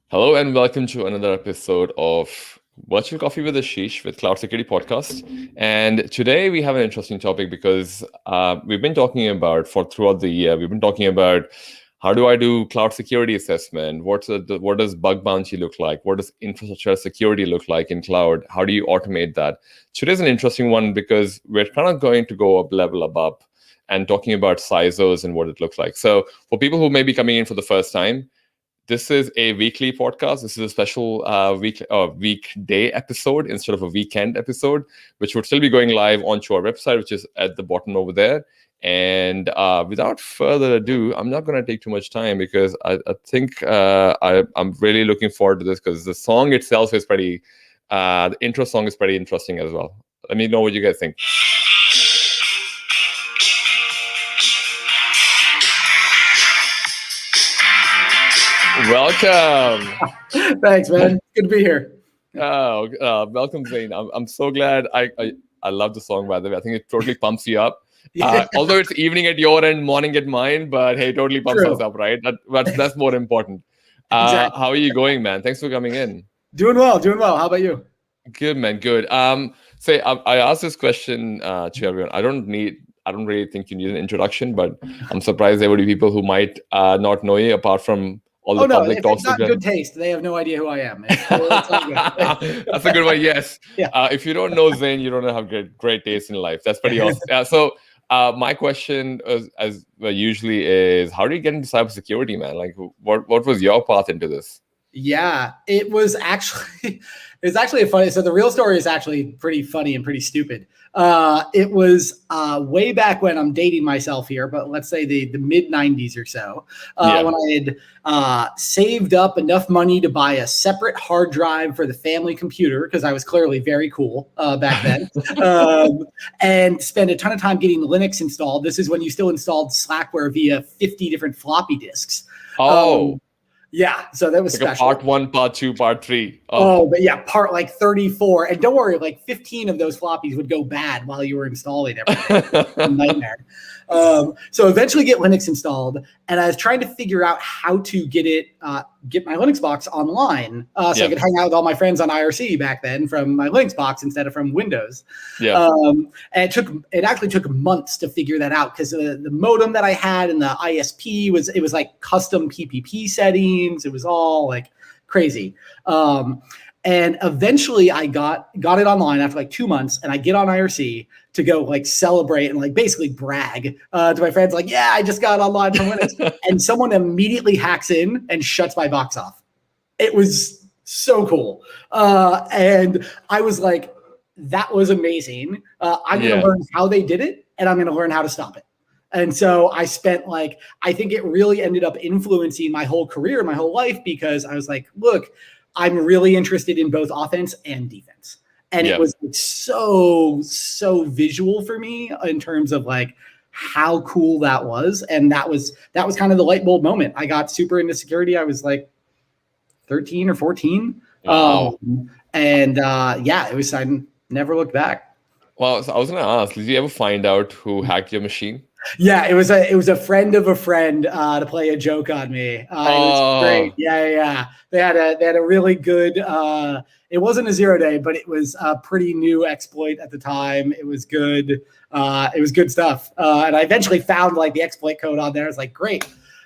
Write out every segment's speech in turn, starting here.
Hello and welcome to another episode of Virtual Coffee with Ashish with Cloud Security Podcast. And today we have an interesting topic because we've been talking about throughout the year. We've been talking about how do I do cloud security assessment? What does bug bounty look like? What does infrastructure security look like in cloud? How do you automate that? Today's an interesting one because we're kind of going to go a level above and talking about CISOs and what it looks like. So for people who may be coming in for the first time, this is a weekly podcast. This is a special weekday episode instead of a weekend episode, which would still be going live onto our website, which is at the bottom over there. And without further ado, I'm not going to take too much time because I think I'm really looking forward to this because the song itself is the intro song is pretty interesting as well. Let me know what you guys think. Welcome. Thanks, man. Good to be here. Welcome, Zane. I'm so glad. I love the song, by the way. I think it totally pumps you up. Although it's evening at your end, morning at mine, but hey, totally pumps us up, right? That's more important. Exactly. How are you going, man? Thanks for coming in. Doing well. How about you? Good, man. Good. I asked this question to everyone. I don't really think you need an introduction, but I'm surprised there would be people who might not know you apart from all the public talks. If it's not good taste, they have no idea who I am. It's all good. That's a good one. Yes. Yeah. If you don't know Zane, you don't have great taste in life. That's pretty awesome. My question, as usually, is how do you get into cybersecurity, man? Like, what was your path into this? Yeah, it was actually a funny. So the real story is actually pretty funny and pretty stupid. It was way back when, I'm dating myself here, but let's say the mid 90s or so, when I had saved up enough money to buy a separate hard drive for the family computer, because I was clearly very cool back then, and spent a ton of time getting Linux installed. This is when you still installed Slackware via 50 different floppy disks. Yeah, so that was like special. Part 1, Part 2, Part 3. But yeah, part like 34. And don't worry, like 15 of those floppies would go bad while you were installing everything. A nightmare. So eventually get Linux installed, and I was trying to figure out how to get my Linux box online, I could hang out with all my friends on IRC back then from my Linux box instead of from Windows. And it actually took months to figure that out because the modem that I had and the ISP was like custom PPP settings. It was all like crazy. And eventually I got it online after like 2 months, and I get on IRC to go like celebrate and like basically brag to my friends, like, yeah, I just got online from Linux. And someone immediately hacks in and shuts my box off. It was so cool. And I was like, that was amazing. I'm going to learn how they did it, and I'm going to learn how to stop it. And so I spent I think it really ended up influencing my whole career, my whole life, because I was like, look, I'm really interested in both offense and defense. And it was so visual for me in terms of like how cool that was. And that was kind of the light bulb moment. I got super into security. I was like 13 or 14. Wow. It was, I never looked back. Well, so I was going to ask, did you ever find out who hacked your machine? Yeah, it was a friend of a friend to play a joke on me. It was great. Yeah. They had a really good. It wasn't a 0-day, but it was a pretty new exploit at the time. It was good. It was good stuff. And I eventually found like the exploit code on there. I was like, great.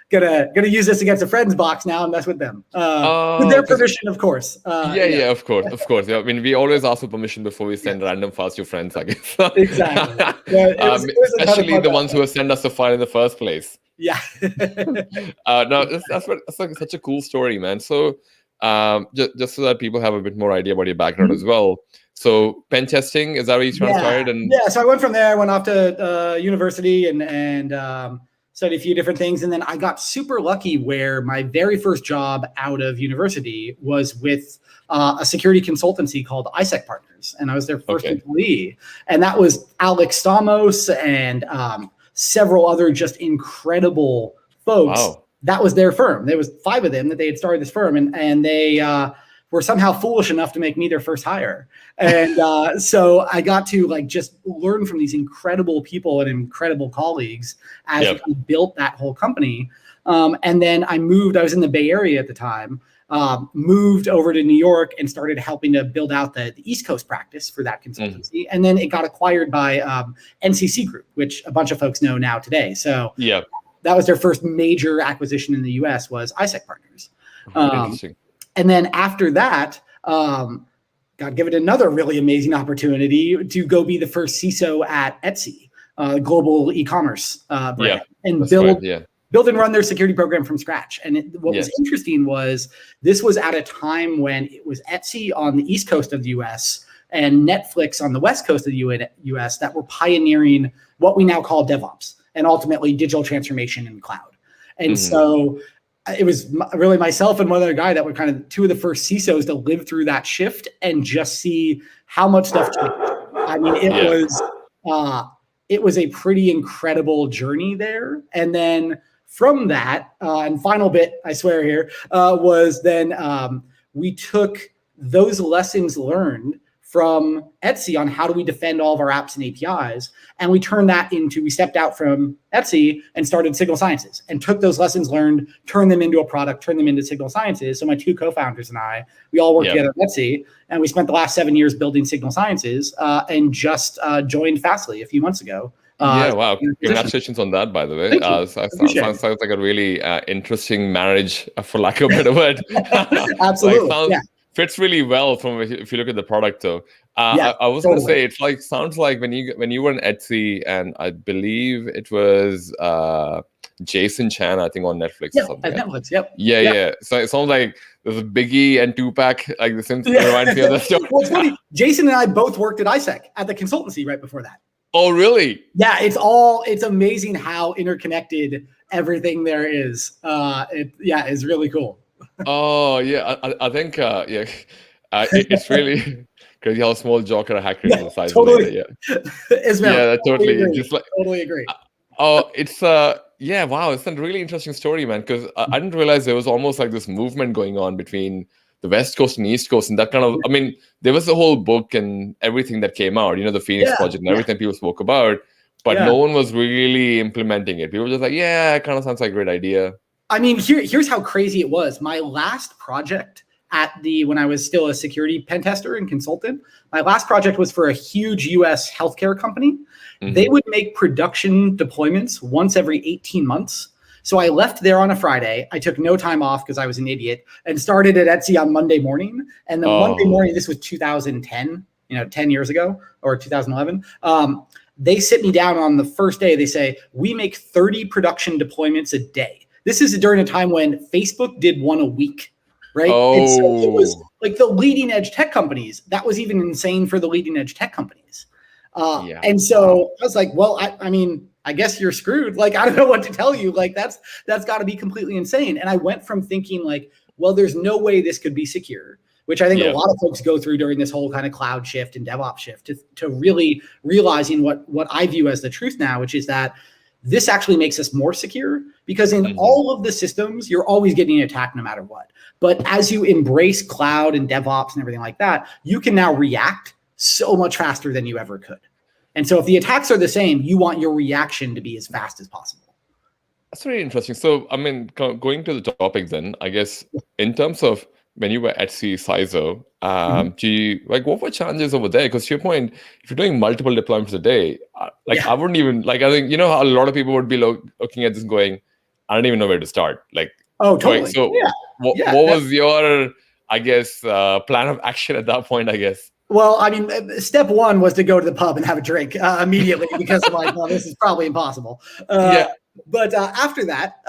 Gonna use this against a friend's box now and mess with them. With their permission, of course. Of course. Yeah, I mean, we always ask for permission before we send random files to friends, I guess. Exactly. Especially the ones who send us the file in the first place. Yeah. That's like such a cool story, man. So, just so that people have a bit more idea about your background as well. So, pen testing, is that where you started? So I went from there. I went off to university and studied a few different things. And then I got super lucky where my very first job out of university was with a security consultancy called ISEC Partners. And I was their first employee. And that was Alex Stamos and several other just incredible folks. Wow. That was their firm. There was 5 of them that they had started this firm. And they were somehow foolish enough to make me their first hire. And so I got to like just learn from these incredible people and incredible colleagues as we built that whole company. And then I was in the Bay Area at the time. moved over to New York and started helping to build out the East Coast practice for that consultancy. And then it got acquired by NCC Group, which a bunch of folks know now today. So that was their first major acquisition in the US was ISEC Partners. Interesting. And then after that, got given another really amazing opportunity to go be the first CISO at Etsy, global e-commerce brand, and build and run their security program from scratch. And what was interesting was this was at a time when it was Etsy on the East Coast of the US and Netflix on the West Coast of the US that were pioneering what we now call DevOps and ultimately digital transformation in the cloud. And so it was really myself and one other guy that were kind of two of the first CISOs to live through that shift and just see how much stuff changed. I mean, it was a pretty incredible journey there. And then from that, and final bit, I swear here, was then we took those lessons learned from Etsy on how do we defend all of our apps and APIs. And we turned that into, we stepped out from Etsy and started Signal Sciences and took those lessons learned, turned them into a product, turned them into Signal Sciences. So my two co-founders and I, we all worked together at Etsy, and we spent the last 7 years building Signal Sciences and just joined Fastly a few months ago. Wow. Congratulations on that, by the way. Sounds like a really interesting marriage, for lack of a better word. Absolutely. Fits really well from if you look at the product, though. I was going to say, it's like sounds like when you were in Etsy, and I believe it was Jason Chan, I think, on Netflix or something. Netflix, Yeah. So it sounds like there's a Biggie and Tupac, like the Simpsons reminds me of the story. Well, it's funny. Jason and I both worked at ISEC at the consultancy right before that. Oh, really? Yeah, it's amazing how interconnected everything there is. It's really cool. Oh yeah, I think it's really crazy how small Joker hacker is the size totally. of it. Totally. Just like, totally agree. It's wow, it's a really interesting story, man. Because I didn't realize there was almost like this movement going on between the West Coast and East Coast, and that kind of. I mean, there was a whole book and everything that came out. The Phoenix Project and everything people spoke about, but no one was really implementing it. People were just like, it kind of sounds like a great idea. I mean, here's how crazy it was. My last project when I was still a security pen tester and consultant, my last project was for a huge US healthcare company. They would make production deployments once every 18 months. So I left there on a Friday. I took no time off because I was an idiot and started at Etsy on Monday morning. And then Monday morning, this was 2010, 10 years ago, or 2011. They sit me down on the first day. They say, we make 30 production deployments a day. This is during a time when Facebook did one a week, right? And so it was like the leading edge tech companies. That was even insane for the leading edge tech companies. And so I was like, well, I mean, I guess you're screwed. Like, I don't know what to tell you. Like, that's got to be completely insane. And I went from thinking like, well, there's no way this could be secure, which I think a lot of folks go through during this whole kind of cloud shift and DevOps shift, to really realizing what I view as the truth now, which is that this actually makes us more secure, because in all of the systems, you're always getting attacked no matter what. But as you embrace cloud and DevOps and everything like that, you can now react so much faster than you ever could. And so if the attacks are the same, you want your reaction to be as fast as possible. That's really interesting. So, I mean, going to the topic then, I guess, in terms of when you were at CISO, what were challenges over there? Because to your point, if you're doing multiple deployments a day, I wouldn't even, I think, how a lot of people would be looking at this going, I don't even know where to start. Totally. So what was your, I guess, plan of action at that point, I guess? Well, I mean, step one was to go to the pub and have a drink immediately, because I'm like, well, this is probably impossible. But after that,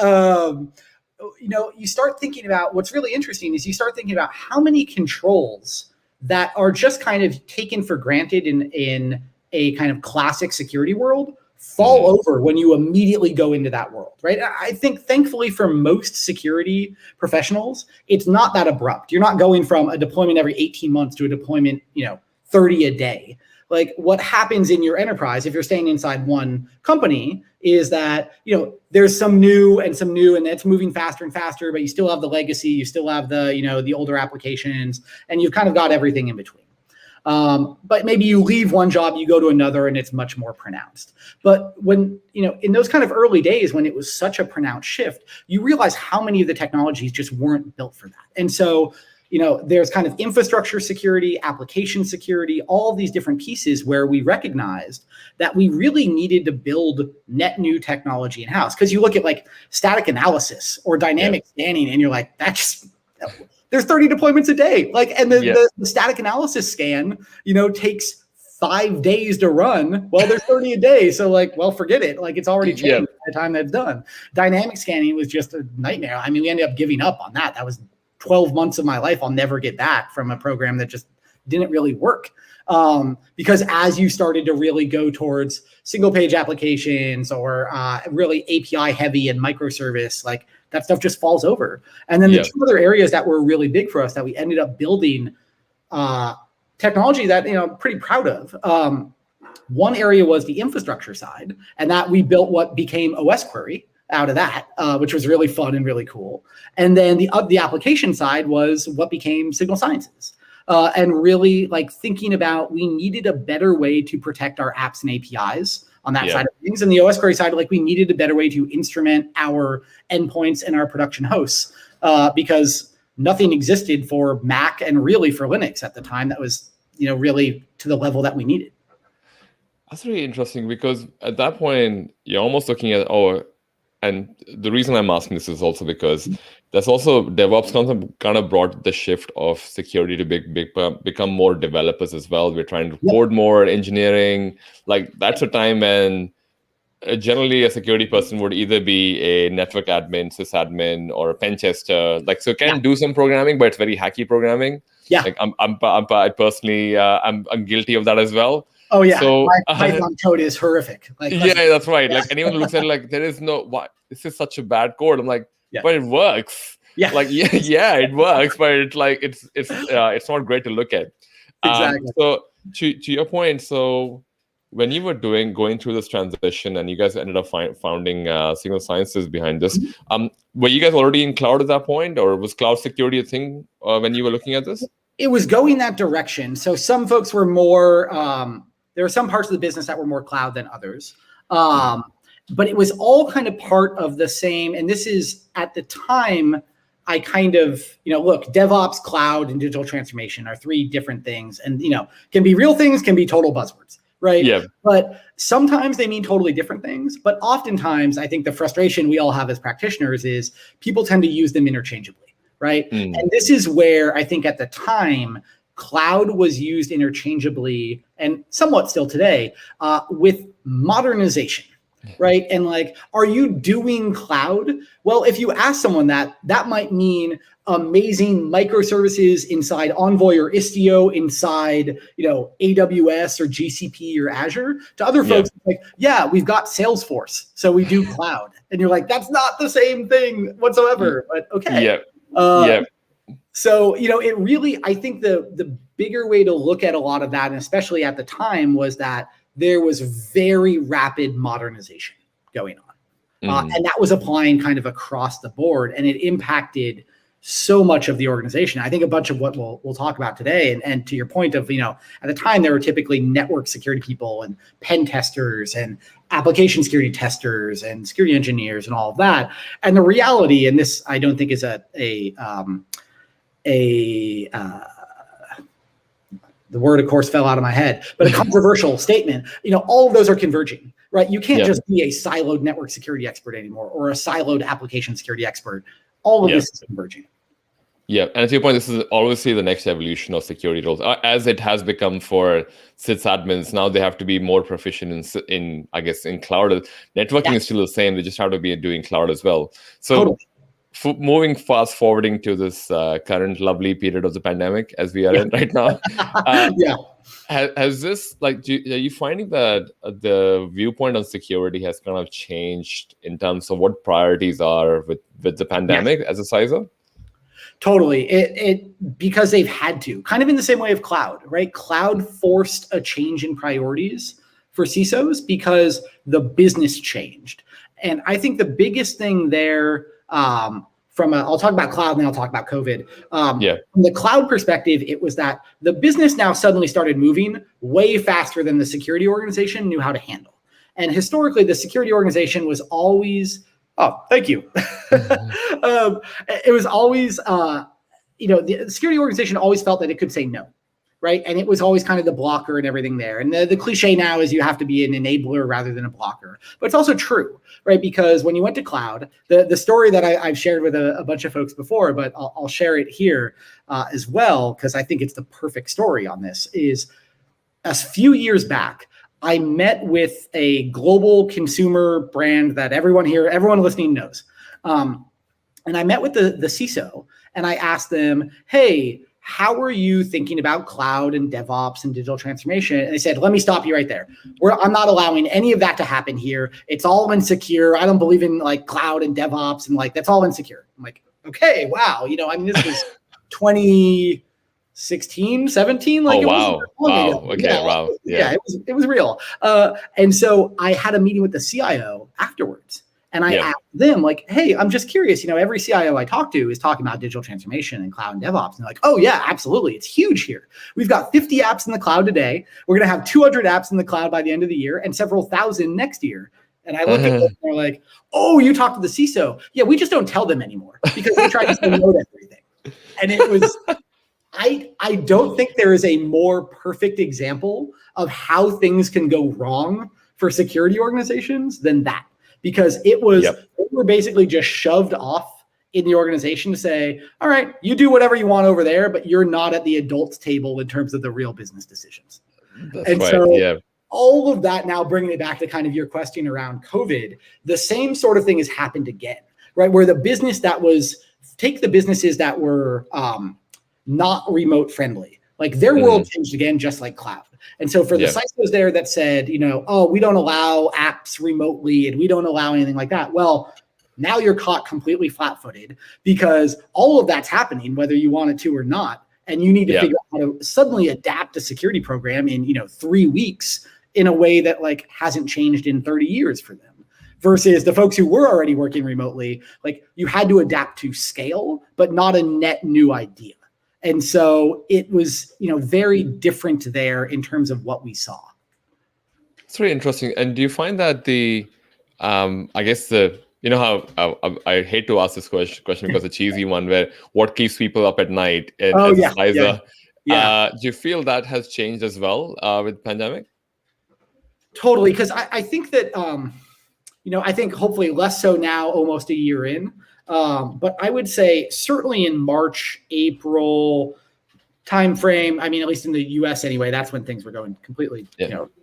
you start thinking about what's really interesting is you start thinking about how many controls that are just kind of taken for granted in a kind of classic security world fall over when you immediately go into that world, right? I think thankfully for most security professionals, it's not that abrupt. You're not going from a deployment every 18 months to a deployment, 30 a day. Like, what happens in your enterprise, if you're staying inside one company, is that, there's some new, and it's moving faster and faster, but you still have the legacy, you still have the, the older applications, and you've kind of got everything in between. But maybe you leave one job, you go to another, and it's much more pronounced. But when, in those kind of early days when it was such a pronounced shift, you realize how many of the technologies just weren't built for that. And so, there's kind of infrastructure security, application security, all these different pieces where we recognized that we really needed to build net new technology in-house. Because you look at like static analysis or dynamic scanning, and you're like, there's 30 deployments a day. And the static analysis scan, takes 5 days to run. Well, there's 30 a day. So forget it. It's already changed by the time that's done. Dynamic scanning was just a nightmare. I mean, we ended up giving up on that. That was 12 months of my life I'll never get back from a program that just didn't really work. Because as you started to really go towards single page applications or really API heavy and microservice, that stuff just falls over. And then the two other areas that were really big for us that we ended up building technology that, I'm pretty proud of. One area was the infrastructure side, and that we built what became OS Query out of that, which was really fun and really cool. And then the application side was what became Signal Sciences. And really thinking about, we needed a better way to protect our apps and APIs on that side of things. And the OS Query side, we needed a better way to instrument our endpoints and our production hosts, because nothing existed for Mac and really for Linux at the time that was, really to the level that we needed. That's really interesting, because at that point, you're almost looking at, and the reason I'm asking this is also because there's also DevOps kind of brought the shift of security to become more developers as well. We're trying to code more, engineering. That's a time when generally a security person would either be a network admin, sysadmin, or a pen tester. So can do some programming, but it's very hacky programming. Yeah. I personally, I'm guilty of that as well. Oh yeah, so my Python code is horrific. That's right. Anyone who looks at it there is no, why this is such a bad code. I'm but it works. Yeah. It works, but it's not great to look at. Exactly. So to your point, so when you were going through this transition, and you guys ended up founding Signal Sciences behind this, were you guys already in cloud at that point, or was cloud security a thing when you were looking at this? It was going that direction. So some folks were more. There were some parts of the business that were more cloud than others. But it was all kind of part of the same. And this is, at the time, I kind of, look, DevOps, cloud, and digital transformation are three different things. And, can be real things, can be total buzzwords, right? Yeah. But sometimes they mean totally different things. But oftentimes, I think the frustration we all have as practitioners is people tend to use them interchangeably, right? And this is where I think at the time, cloud was used interchangeably, and somewhat still today, with modernization, right? And are you doing cloud? Well, if you ask someone that might mean amazing microservices inside Envoy or Istio inside, AWS or GCP or Azure. To other folks, we've got Salesforce, so we do cloud. And you're that's not the same thing whatsoever, but okay. So, it really, I think the bigger way to look at a lot of that, and especially at the time, was that there was very rapid modernization going on. And that was applying kind of across the board, and it impacted so much of the organization. I think a bunch of what we'll talk about today, and to your point of, at the time, there were typically network security people and pen testers and application security testers and security engineers and all of that. And the reality, and this I don't think is the word, of course, fell out of my head, but a controversial statement, all of those are converging, right? You can't just be a siloed network security expert anymore, or a siloed application security expert. All of this is converging. Yeah, and to your point, this is obviously the next evolution of security roles, as it has become for sysadmins. Now they have to be more proficient in cloud. Networking is still the same; they just have to be doing cloud as well. So, moving fast forwarding to this current lovely period of the pandemic as we are in right now, has this are you finding that the viewpoint on security has kind of changed in terms of what priorities are with the pandemic as a CISO? Totally. It because they've had to, kind of in the same way of cloud, right? Cloud forced a change in priorities for CISOs because the business changed. And I think the biggest thing there, I'll talk about cloud and then I'll talk about COVID. Yeah. From the cloud perspective, it was that the business now suddenly started moving way faster than the security organization knew how to handle. And historically, the security organization was always, oh, thank you. It was always, the security organization always felt that it could say no. Right. And it was always kind of the blocker and everything there. And the cliche now is you have to be an enabler rather than a blocker. But it's also true, right? Because when you went to cloud, the story that I've shared with a bunch of folks before, but I'll share it here as well, because I think it's the perfect story on this, is a few years back, I met with a global consumer brand that everyone listening knows. And I met with the CISO and I asked them, hey, how are you thinking about cloud and DevOps and digital transformation? And they said, let me stop you right there. I'm not allowing any of that to happen here. It's all insecure. I don't believe in like cloud and DevOps and like, that's all insecure. I'm like, okay, wow. This was 2016, 17. Like, wow. Okay. Yeah, Wow. Yeah, it was real. And so I had a meeting with the CIO afterwards. And I asked them, like, hey, I'm just curious, every CIO I talk to is talking about digital transformation and cloud and DevOps. And they're like, oh, yeah, absolutely. It's huge here. We've got 50 apps in the cloud today. We're going to have 200 apps in the cloud by the end of the year and several thousand next year. And I look at them and they're like, oh, you talked to the CISO. Yeah, we just don't tell them anymore because they try to say no to everything. And it was, I don't think there is a more perfect example of how things can go wrong for security organizations than that. Because it was, we were basically just shoved off in the organization to say, all right, you do whatever you want over there, but you're not at the adults table in terms of the real business decisions. All of that, now bringing it back to kind of your question around COVID, the same sort of thing has happened again, right? Where the businesses that were not remote friendly, like their world changed again, just like cloud. And so for the CISOs there that said, oh, we don't allow apps remotely and we don't allow anything like that. Well, now you're caught completely flat-footed because all of that's happening, whether you want it to or not. And you need to figure out how to suddenly adapt a security program in, 3 weeks in a way that like hasn't changed in 30 years for them. Versus the folks who were already working remotely, like you had to adapt to scale, but not a net new idea. And so it was, very different there in terms of what we saw. It's very interesting. And do you find that I hate to ask this question because it's a cheesy one, where what keeps people up at night? Do you feel that has changed as well with pandemic? Totally. Because I think that, I think hopefully less so now, almost a year in. But I would say certainly in March, April timeframe, at least in the US anyway, that's when things were going completely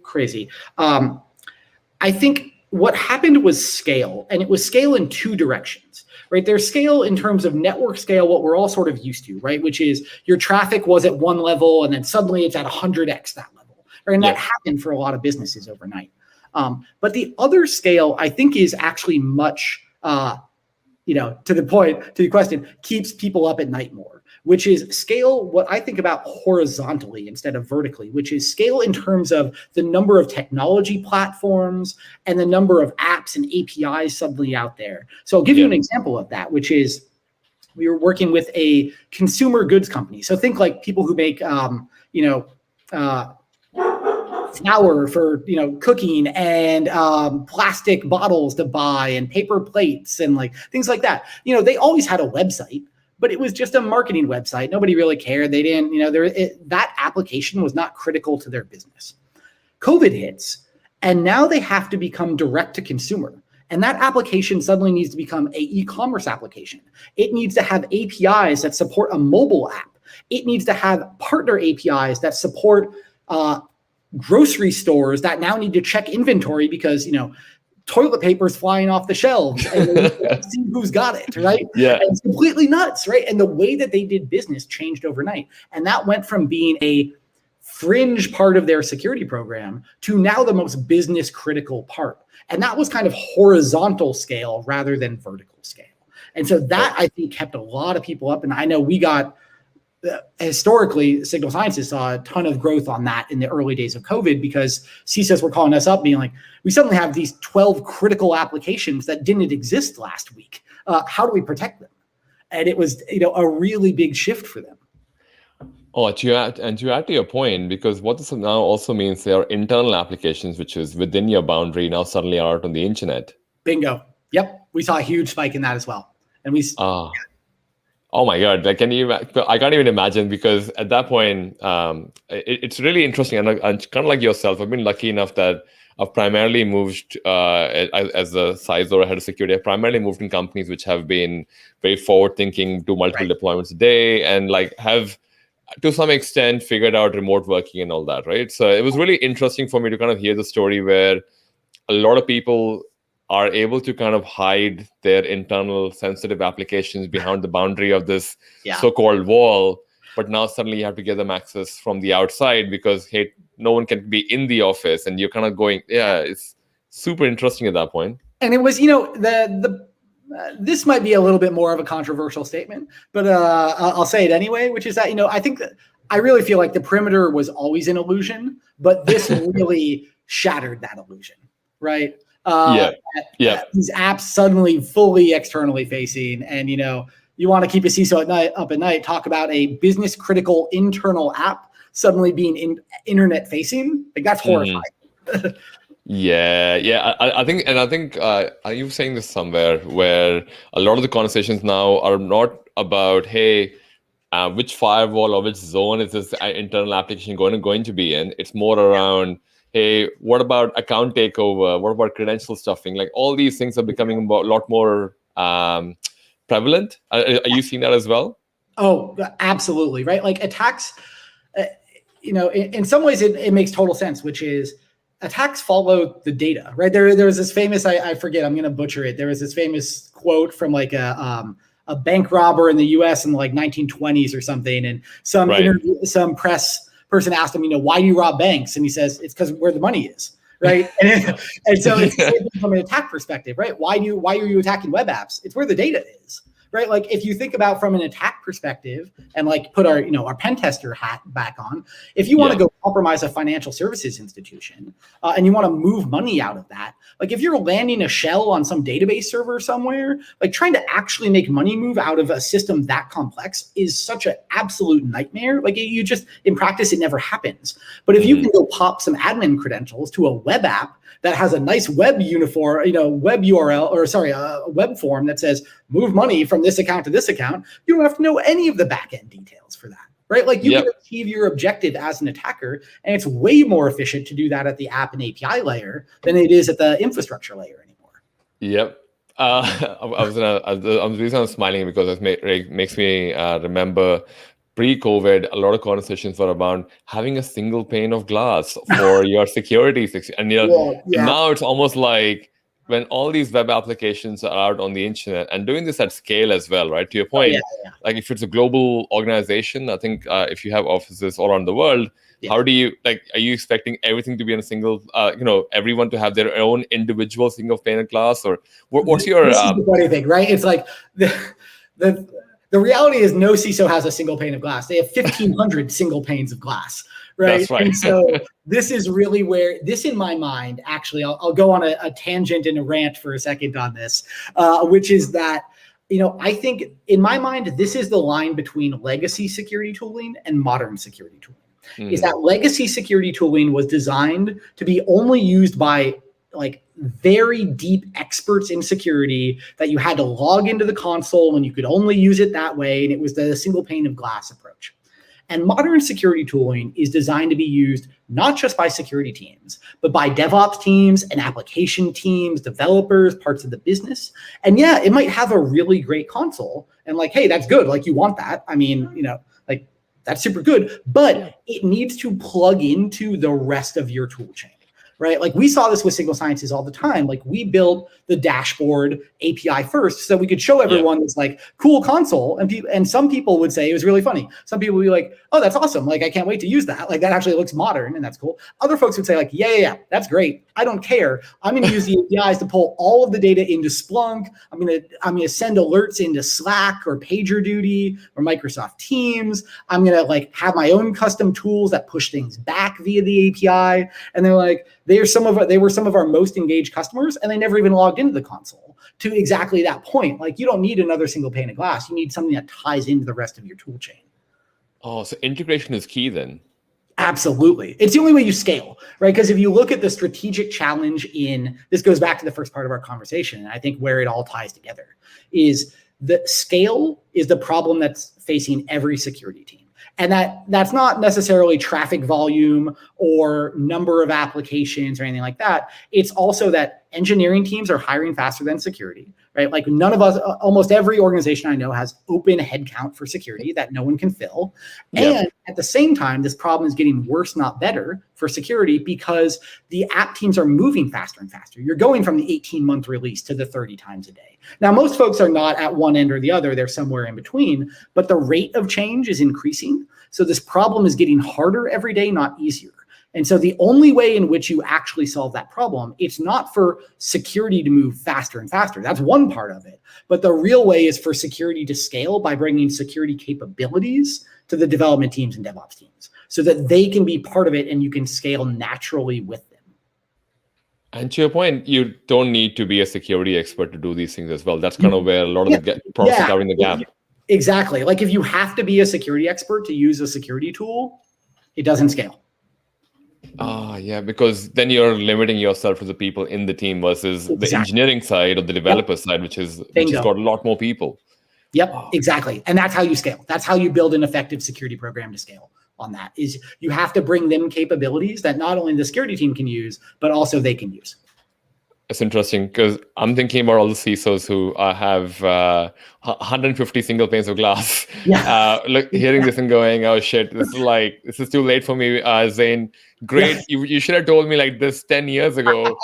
crazy. I think what happened was scale, and it was scale in two directions, right? There's scale in terms of network scale, what we're all sort of used to, right? Which is your traffic was at one level and then suddenly it's at 100x that level, right? And that happened for a lot of businesses overnight. But the other scale, I think, is actually much to the point, to the question, keeps people up at night more, which is scale, what I think about horizontally instead of vertically, which is scale in terms of the number of technology platforms and the number of apps and APIs suddenly out there. So I'll give you an example of that, which is we were working with a consumer goods company. So think like people who make, flour for cooking and plastic bottles to buy and paper plates and like things like that. They always had a website, but it was just a marketing website. Nobody really cared. They didn't, that application was not critical to their business. COVID hits, and now they have to become direct to consumer. And that application suddenly needs to become a e-commerce application. It needs to have APIs that support a mobile app. It needs to have partner APIs that support grocery stores that now need to check inventory because, toilet paper is flying off the shelves and see who's got it, right? Yeah. And it's completely nuts, right? And the way that they did business changed overnight. And that went from being a fringe part of their security program to now the most business critical part. And that was kind of horizontal scale rather than vertical scale. And so that, I think, kept a lot of people up. And I know we got, historically, Signal Sciences saw a ton of growth on that in the early days of COVID because CISOs were calling us up being like, we suddenly have these 12 critical applications that didn't exist last week. How do we protect them? And it was, a really big shift for them. Oh, to add to your point, because what this now also means, there are internal applications which is within your boundary now suddenly are out on the internet. Bingo. Yep. We saw a huge spike in that as well. And oh my God, I can't even imagine, because at that point, it's really interesting. And kind of like yourself, I've been lucky enough that I've primarily moved as a CISO or head of security. I've primarily moved in companies which have been very forward-thinking, do multiple deployments a day, and have to some extent figured out remote working and all that, right? So it was really interesting for me to kind of hear the story where a lot of people are able to kind of hide their internal sensitive applications behind the boundary of this so-called wall, but now suddenly you have to give them access from the outside because, hey, no one can be in the office, and you're kind of going, it's super interesting at that point. And it was, this might be a little bit more of a controversial statement, but I'll say it anyway, which is that, I think that I really feel like the perimeter was always an illusion, but this really shattered that illusion, right? These apps suddenly fully externally facing, and, you want to keep a CISO up at night, talk about a business critical internal app suddenly being internet facing. Like, that's horrifying. I think are you saying this somewhere where a lot of the conversations now are not about, hey, which firewall or which zone is this internal application going to be in? It's more around, hey, what about account takeover? What about credential stuffing? Like, all these things are becoming a lot more prevalent. Are you seeing that as well? Oh, absolutely. Right. Like, attacks, in some ways it makes total sense, which is attacks follow the data, right? There was this famous, I forget, I'm going to butcher it. There was this famous quote from like a bank robber in the US in the 1920s or something. And some press person asked him, why do you rob banks? And he says, it's because where the money is. Right. And so it's from an attack perspective, right? Why are you attacking web apps? It's where the data is. Right. Like, if you think about from an attack perspective and put our pen tester hat back on, if you want to go compromise a financial services institution and you want to move money out of that, like, if you're landing a shell on some database server somewhere, like, trying to actually make money move out of a system that complex is such an absolute nightmare. Like, you just, in practice, it never happens. But if you can go pop some admin credentials to a web app that has a nice web web URL, or a web form that says move money from this account to this account, you don't have to know any of the back-end details for that, right? Like, you can achieve your objective as an attacker, and it's way more efficient to do that at the app and API layer than it is at the infrastructure layer anymore. Yep. The reason I'm smiling because it makes me remember pre-COVID, a lot of conversations were about having a single pane of glass for your security. And now it's almost like when all these web applications are out on the internet and doing this at scale as well, right? To your point, like, if it's a global organization, I think if you have offices all around the world, how do you, are you expecting everything to be in a single, everyone to have their own individual single pane of glass? Or what's your... This is the funny thing, right? It's like the reality is no CISO has a single pane of glass. They have 1,500 single panes of glass, right? That's right. And so this is really where this, in my mind, actually, I'll go on a tangent and a rant for a second on this, which is that, I think in my mind, this is the line between legacy security tooling and modern security tooling. Is that legacy security tooling was designed to be only used by very deep experts in security, that you had to log into the console and you could only use it that way. And it was the single pane of glass approach. And modern security tooling is designed to be used not just by security teams, but by DevOps teams and application teams, developers, parts of the business. And it might have a really great console and hey, that's good. Like, you want that. I mean, that's super good, but it needs to plug into the rest of your tool chain. Right? Like, we saw this with Signal Sciences all the time. Like, we built the dashboard API first so we could show everyone this cool console. And some people would say it was really funny. Some people would be like, oh, that's awesome. Like, I can't wait to use that. Like, that actually looks modern and that's cool. Other folks would say yeah, that's great. I don't care. I'm going to use the APIs to pull all of the data into Splunk. I'm going to send alerts into Slack or PagerDuty or Microsoft Teams. I'm going to like have my own custom tools that push things back via the API. And they're like, they were some of our most engaged customers, and they never even logged into the console. To exactly that point, like you don't need another single pane of glass. You need something that ties into the rest of your tool chain. Oh, so integration is key then. Absolutely. It's the only way you scale, right? Because if you look at the strategic challenge this goes back to the first part of our conversation, and I think where it all ties together is the scale is the problem that's facing every security team. And that's not necessarily traffic volume or number of applications or anything like that. It's also that engineering teams are hiring faster than security, right? Like none of us, almost every organization I know has open headcount for security that no one can fill. Yep. And at the same time, this problem is getting worse, not better for security because the app teams are moving faster and faster. You're going from the 18-month release to the 30 times a day. Now, most folks are not at one end or the other. They're somewhere in between, but the rate of change is increasing. So this problem is getting harder every day, not easier. And so the only way in which you actually solve that problem, it's not for security to move faster and faster. That's one part of it. But the real way is for security to scale by bringing security capabilities to the development teams and DevOps teams so that they can be part of it and you can scale naturally with them. And to your point, you don't need to be a security expert to do these things as well. That's kind of where a lot of the products are covering the gap. Exactly. Like if you have to be a security expert to use a security tool, it doesn't scale. Yeah, because then you're limiting yourself to the people in the team versus the engineering side or the developer side, which has got a lot more people. Yep, exactly. And that's how you scale. That's how you build an effective security program to scale on that. Is you have to bring them capabilities that not only the security team can use, but also they can use. It's interesting because I'm thinking about all the CISOs who have 150 single panes of glass. Hearing this and going, oh shit, this is too late for me, Zane. Great, you should have told me like this 10 years ago.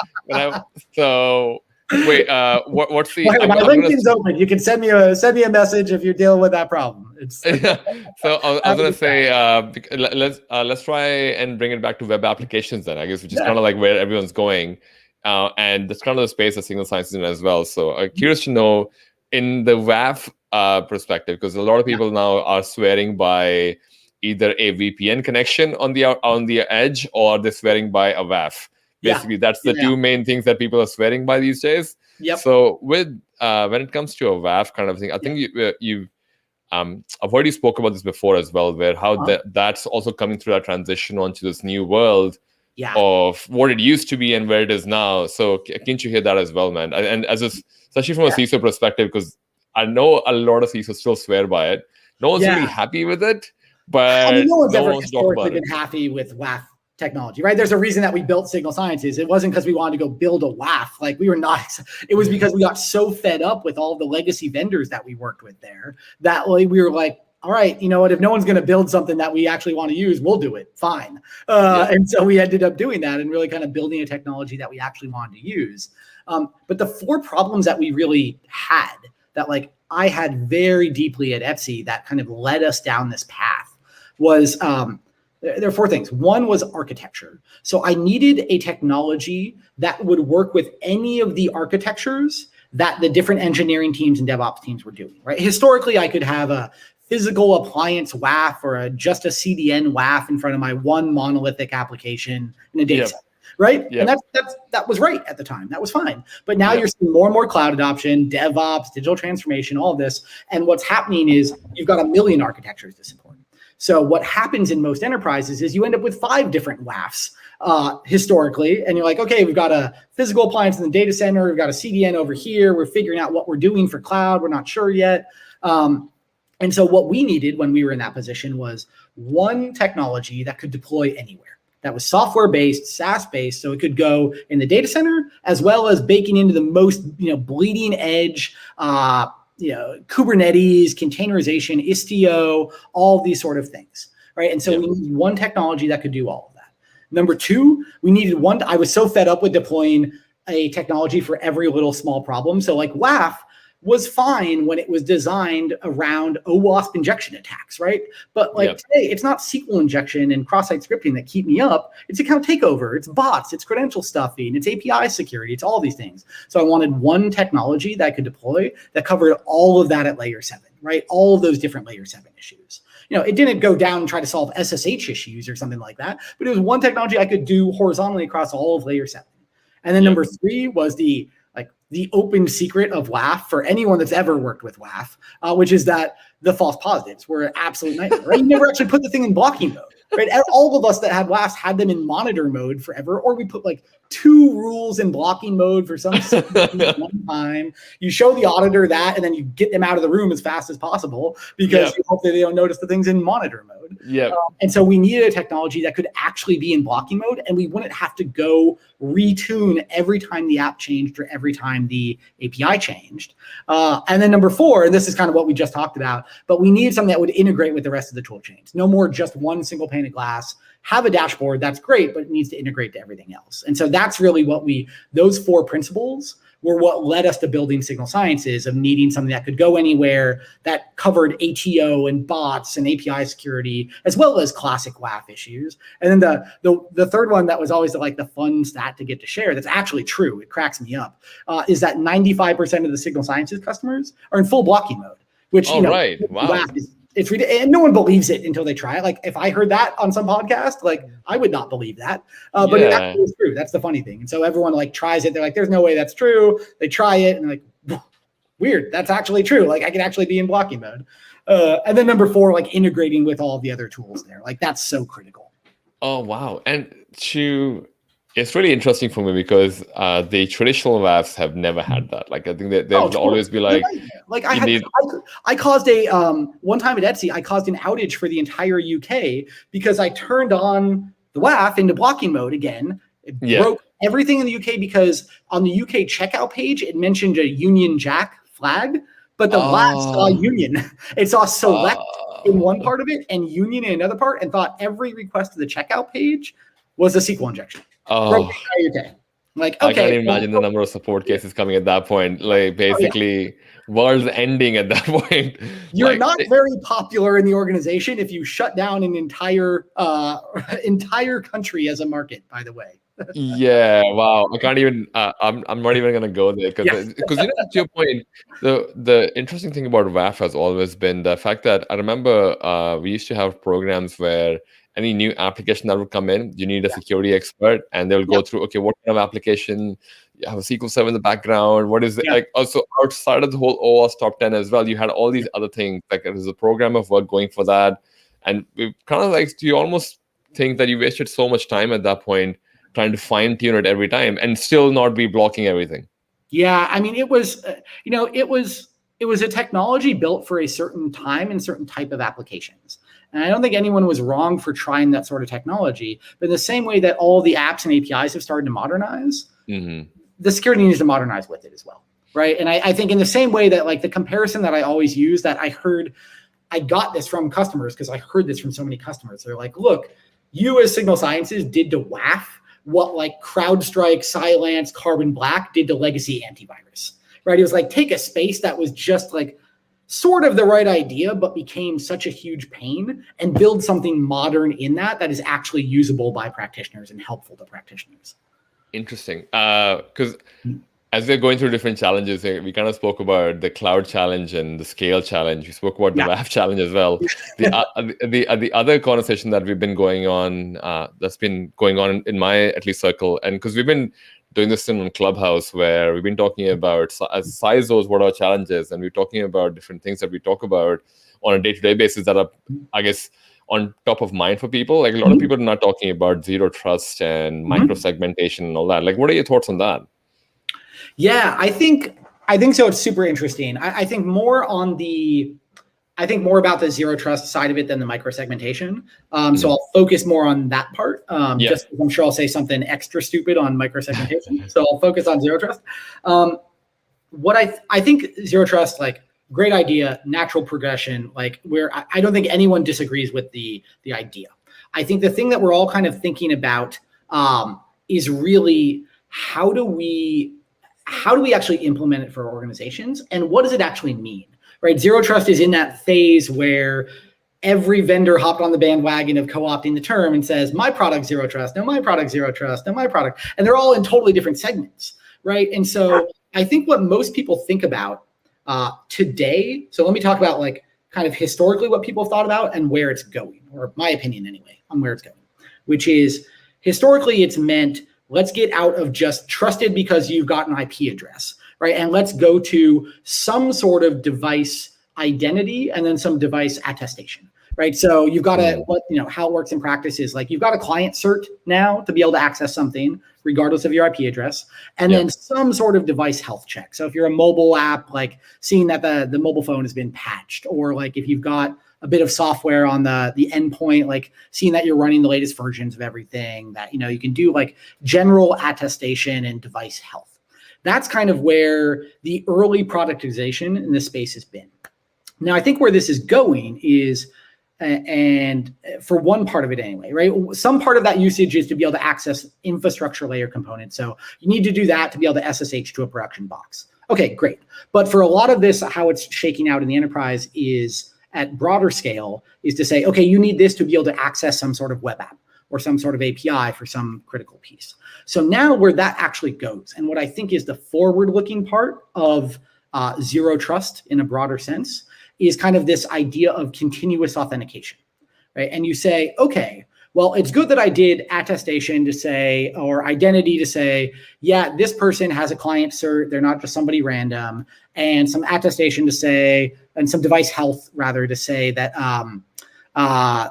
So wait, what's the? My LinkedIn's open. You can send me a message if you're dealing with that problem. It's So I was gonna say let's try and bring it back to web applications then, I guess, which is kind of like where everyone's going. And that's kind of the space that Signal Science is in as well. So I'm curious to know in the WAF perspective, because a lot of people now are swearing by either a VPN connection on the edge or they're swearing by a WAF. Basically, that's the two main things that people are swearing by these days. Yep. So with when it comes to a WAF kind of thing, I think I've heard you spoke about this before as well, where how that's also coming through that transition onto this new world. Of what it used to be and where it is now. So can't you hear that as well, man? And especially from a CISO perspective, because I know a lot of CISOs still swear by it. No one's really happy with it, but no one's ever historically been happy with WAF technology, right? There's a reason that we built Signal Sciences. It wasn't because we wanted to go build a WAF. Like we were not. It was because we got so fed up with all the legacy vendors that we worked with there that we were like, all right, you know what, if no one's going to build something that we actually want to use, we'll do it. Fine. And so we ended up doing that and really kind of building a technology that we actually wanted to use. But the four problems that we really had that like I had very deeply at Etsy that kind of led us down this path was there are four things. One was architecture. So I needed a technology that would work with any of the architectures that the different engineering teams and DevOps teams were doing, right? Historically, I could have a physical appliance WAF or just a CDN WAF in front of my one monolithic application in a data center, right? And that was right at the time. That was fine. But now you're seeing more and more cloud adoption, DevOps, digital transformation, all of this. And what's happening is you've got a million architectures to support. So what happens in most enterprises is you end up with 5 different WAFs historically. And you're like, okay, we've got a physical appliance in the data center. We've got a CDN over here. We're figuring out what we're doing for cloud. We're not sure yet. And so what we needed when we were in that position was one technology that could deploy anywhere. That was software-based, SaaS-based, so it could go in the data center as well as baking into the most, bleeding edge, Kubernetes, containerization, Istio, all these sort of things, right? And so we needed one technology that could do all of that. Number 2, we needed I was so fed up with deploying a technology for every little small problem. So like WAF, was fine when it was designed around OWASP injection attacks, right? But like today, it's not SQL injection and cross-site scripting that keep me up. It's account takeover, it's bots, it's credential stuffing, it's API security, it's all these things. So I wanted one technology that I could deploy that covered all of that at layer 7, right? All of those different layer 7 issues. It didn't go down and try to solve SSH issues or something like that, but it was one technology I could do horizontally across all of layer 7. And then number 3 was the open secret of WAF for anyone that's ever worked with WAF, which is that the false positives were an absolute nightmare, right? You never actually put the thing in blocking mode, right? All of us that had WAFs had them in monitor mode forever, or we put like 2 rules in blocking mode for some one time. You show the auditor that, and then you get them out of the room as fast as possible because you hope that they don't notice the things in monitor mode. And so we needed a technology that could actually be in blocking mode, and we wouldn't have to go retune every time the app changed or every time the API changed. And then number 4, and this is kind of what we just talked about, but we needed something that would integrate with the rest of the tool chains. No more just one single pane of glass. Have a dashboard, that's great, but it needs to integrate to everything else. And so that's really what those 4 principles were what led us to building Signal Sciences, of needing something that could go anywhere, that covered ATO and bots and API security, as well as classic WAF issues. And then the third one that was always the fun stat to get to share, that's actually true, it cracks me up, is that 95% of the Signal Sciences customers are in full blocking mode, which, WAF is, it's ridiculous, and no one believes it until they try it. Like if I heard that on some podcast, I would not believe that, but it actually is true. That's the funny thing. And so everyone tries it. They're like, "There's no way that's true." They try it, and they're like, "Weird, that's actually true. I can actually be in blocking mode." And then number 4, integrating with all the other tools there. That's so critical. Oh wow! And it's really interesting for me because the traditional WAFs have never had that. I think they'll always be I caused one time at Etsy, I caused an outage for the entire UK because I turned on the WAF into blocking mode again. It broke everything in the UK because on the UK checkout page, it mentioned a Union Jack flag, but the WAF saw Union. It saw select in one part of it and Union in another part, and thought every request to the checkout page was a SQL injection. I can't imagine the number of support cases coming at that point. Basically, world's ending at that point. You're not very popular in the organization if you shut down an entire country as a market, by the way. Wow. I can't even. I'm not even gonna go there because to your point, the interesting thing about WAF has always been the fact that I remember we used to have programs where any new application that would come in, you need a security expert, and they'll go through, okay, what kind of application? You have a SQL Server in the background. What is it Also, outside of the whole OWASP top 10 as well, you had all these other things. There's a program of work going for that, and we kind of you almost think that you wasted so much time at that point trying to fine tune it every time and still not be blocking everything. Yeah, I mean, it was a technology built for a certain time and certain type of applications. And I don't think anyone was wrong for trying that sort of technology. But in the same way that all the apps and APIs have started to modernize, the security needs to modernize with it as well, right? And I think in the same way that the comparison that I always use, that I got this from customers because I heard this from so many customers. They're like, look, you as Signal Sciences did to WAF what CrowdStrike, Cylance, Carbon Black did to legacy antivirus, right? It was take a space that was just sort of the right idea, but became such a huge pain, and build something modern in that is actually usable by practitioners and helpful to practitioners. Interesting. Because as we're going through different challenges, we kind of spoke about the cloud challenge and the scale challenge. We spoke about the WAF challenge as well. The other conversation that we've been going on, that's been going on in my at least circle, and because we've been doing this in Clubhouse, where we've been talking about as CISOs what our challenges, and we're talking about different things that we talk about on a day-to-day basis that are, I guess, on top of mind for people. A lot of people are not talking about zero trust and micro-segmentation and all that. What are your thoughts on that? Yeah, I think so. It's super interesting. I think more about the zero trust side of it than the microsegmentation. So I'll focus more on that part. Just I'm sure I'll say something extra stupid on microsegmentation. So I'll focus on zero trust. What I think zero trust, great idea, natural progression, where I don't think anyone disagrees with the idea. I think the thing that we're all kind of thinking about is really how do we how do we actually implement it for organizations, and what does it actually mean, right? Zero trust is in that phase where every vendor hopped on the bandwagon of co-opting the term and says, my product zero trust, no, my product zero trust, no, my product. And they're all in totally different segments, right? And so I think what most people think about today, so let me talk about like kind of historically what people thought about and where it's going, or my opinion anyway, on where it's going, which is historically it's meant, let's get out of just trusted because you've got an IP address, right? And let's go to some sort of device identity and then some device attestation, right? So you've got to, how it works in practice is like you've got a client cert now to be able to access something regardless of your IP address, and then some sort of device health check. So if you're a mobile app, like seeing that the mobile phone has been patched, or like if you've got a bit of software on the endpoint, like seeing that you're running the latest versions of everything, that, you can do like general attestation and device health. That's kind of where the early productization in this space has been. Now, I think where this is going is, and for one part of it anyway, right? Some part of that usage is to be able to access infrastructure layer components. So you need to do that to be able to SSH to a production box. Okay, great. But for a lot of this, how it's shaking out in the enterprise is at broader scale is to say, okay, you need this to be able to access some sort of web app or some sort of API for some critical piece. So now where that actually goes, and what I think is the forward-looking part of zero trust in a broader sense, is kind of this idea of continuous authentication, right? And you say, okay, well, it's good that I did attestation to say, or identity to say, yeah, this person has a client cert, they're not just somebody random, and some attestation to say, and some device health rather to say that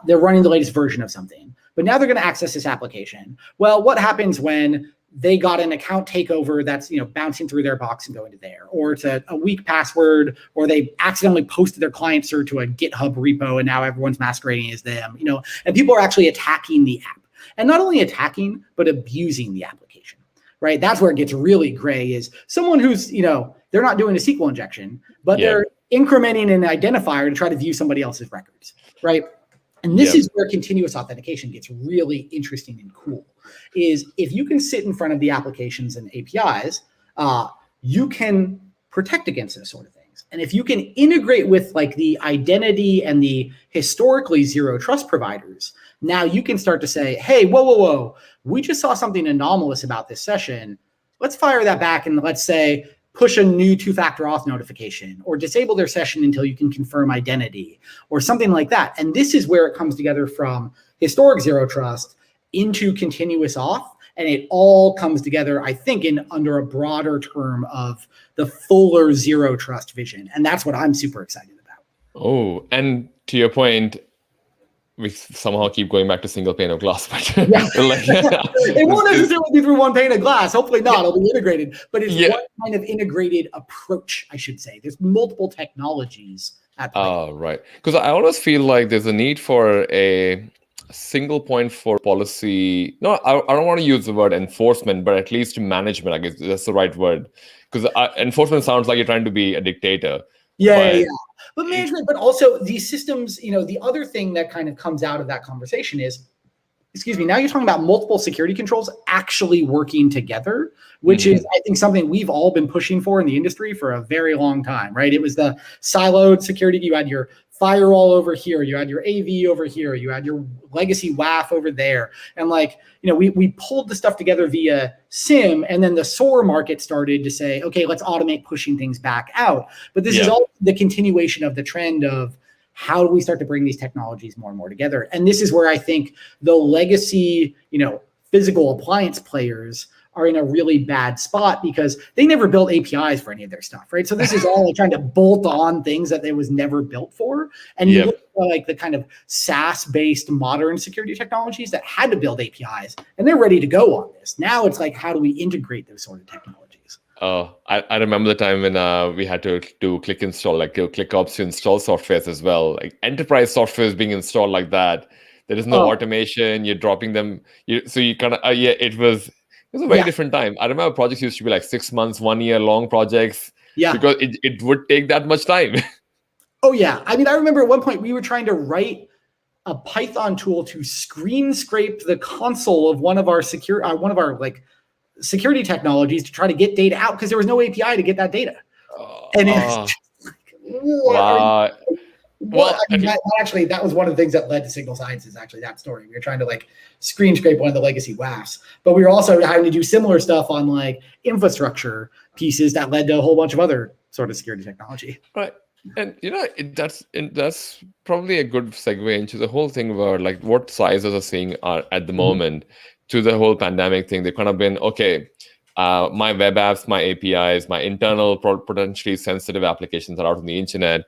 they're running the latest version of something. But now they're going to access this application. Well, what happens when they got an account takeover that's bouncing through their box and going to there, or it's a weak password, or they accidentally posted their client cert to a GitHub repo and now everyone's masquerading as them, and people are actually attacking the app, and not only attacking, but abusing the application, right? That's where it gets really gray, is someone who's, they're not doing a SQL injection, but they're incrementing an identifier to try to view somebody else's records, right? And this is where continuous authentication gets really interesting and cool, is if you can sit in front of the applications and APIs, you can protect against those sort of things. And if you can integrate with like the identity and the historically zero trust providers, now you can start to say, hey, whoa, we just saw something anomalous about this session. Let's fire that back and let's say, push a new two-factor auth notification, or disable their session until you can confirm identity, or something like that. And this is where it comes together from historic zero trust into continuous auth. And it all comes together, I think, under a broader term of the fuller zero trust vision. And that's what I'm super excited about. Oh, and to your point, we somehow keep going back to single pane of glass. But it won't necessarily be through one pane of glass. Hopefully not. It'll be integrated. But it's one kind of integrated approach, I should say. There's multiple technologies at play. Oh, right. Because I always feel like there's a need for a single point for policy. No, I don't want to use the word enforcement, but at least management. I guess that's the right word. Because enforcement sounds like you're trying to be a dictator. But management, but also these systems, the other thing that kind of comes out of that conversation is, now you're talking about multiple security controls actually working together, which is, I think, something we've all been pushing for in the industry for a very long time, right? It was the siloed security. You had your firewall over here, you had your AV over here, you had your legacy WAF over there. And we pulled the stuff together via SIM, and then the SOAR market started to say, okay, let's automate pushing things back out. But this is all the continuation of the trend of how do we start to bring these technologies more and more together? And this is where I think the legacy, physical appliance players are in a really bad spot, because they never built APIs for any of their stuff, right? So this is all trying to bolt on things that they was never built for. And you look at the kind of SaaS-based modern security technologies that had to build APIs, and they're ready to go on this. Now it's like, how do we integrate those sort of technologies? Oh, I remember the time when we had to do click install, click ops to install softwares as well. Like enterprise software is being installed like that. There is no automation. You're dropping them. So you kind of, it was a very different time. I remember projects used to be like 6 months, 1 year long projects. Yeah. Because it would take that much time. Oh, yeah. I mean, I remember at one point we were trying to write a Python tool to screen scrape the console of one of our security technologies to try to get data out because there was no API to get that data. And it's just like, wow. That was one of the things that led to Signal Sciences, actually, that story. We were trying to like screen scrape one of the legacy WAFs, but we were also having to do similar stuff on like infrastructure pieces that led to a whole bunch of other sort of security technology. Right. And that's probably a good segue into the whole thing about like what CISOs are seeing at the moment to the whole pandemic thing. They've kind of been, okay, my web apps, my APIs, my internal potentially sensitive applications are out on the internet.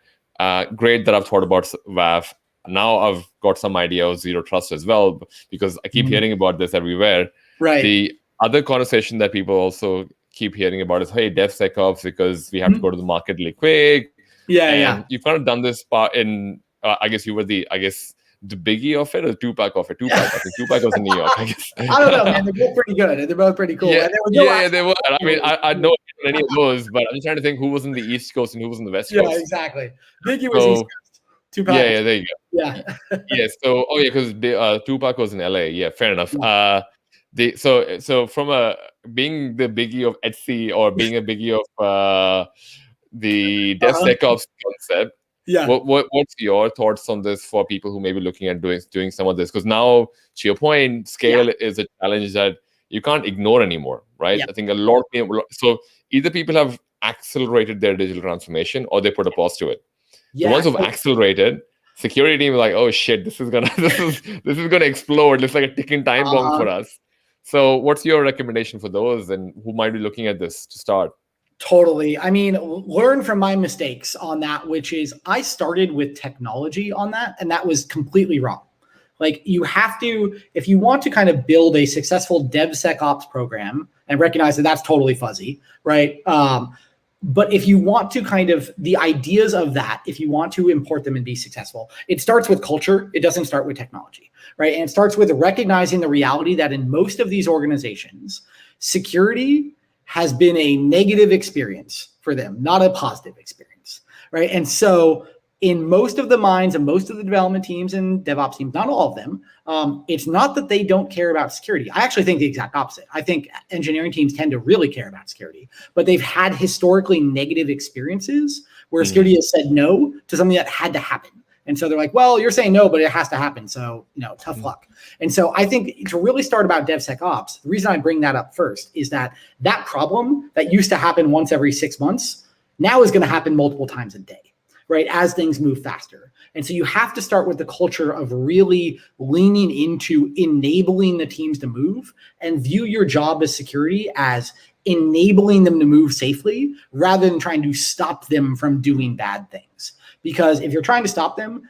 Great that I've thought about WAF. Now I've got some idea of zero trust as well, because I keep hearing about this everywhere. Right. The other conversation that people also keep hearing about is, hey, DevSecOps, because we have to go to the market really quick. Yeah. You've kind of done this part in, I guess you were the biggie of it, or Tupac of it. Tupac, I think Tupac was in New York, I guess. I don't know, man. They're both pretty good. They're both pretty cool. Yeah, they were. I mean, I know any of those, but I'm trying to think who was in the East Coast and who was in the West Coast. Yeah, exactly. Biggie was East Coast. Tupac. Yeah, there you go. Yeah. Yeah. So, because Tupac was in LA. Yeah, fair enough. So from being the biggie of Etsy or being a biggie of the DevSecOps concept. Yeah. What's your thoughts on this for people who may be looking at doing some of this? Because now, to your point, scale is a challenge that you can't ignore anymore, right? Yeah. I think a lot of people. So either people have accelerated their digital transformation, or they put a pause to it. Yeah. The ones who've accelerated, security team is like, oh shit, this is gonna explode. It's like a ticking time bomb for us. So, what's your recommendation for those and who might be looking at this to start? Totally. I mean, learn from my mistakes on that, which is I started with technology on that, and that was completely wrong. Like, you have to, if you want to kind of build a successful DevSecOps program, and recognize that that's totally fuzzy, right? But if you want to kind of, the ideas of that, if you want to import them and be successful, it starts with culture. It doesn't start with technology, right? And it starts with recognizing the reality that in most of these organizations, security has been a negative experience for them, not a positive experience, right? And so in most of the minds and most of the development teams and DevOps teams, not all of them, it's not that they don't care about security. I actually think the exact opposite. I think engineering teams tend to really care about security, but they've had historically negative experiences where security has said no to something that had to happen. And so they're like, well, you're saying no, but it has to happen. So, tough luck. And so I think to really start about DevSecOps, the reason I bring that up first is that problem that used to happen once every 6 months now is going to happen multiple times a day, right? As things move faster. And so you have to start with the culture of really leaning into enabling the teams to move and view your job as security as enabling them to move safely rather than trying to stop them from doing bad things. Because if you're trying to stop them,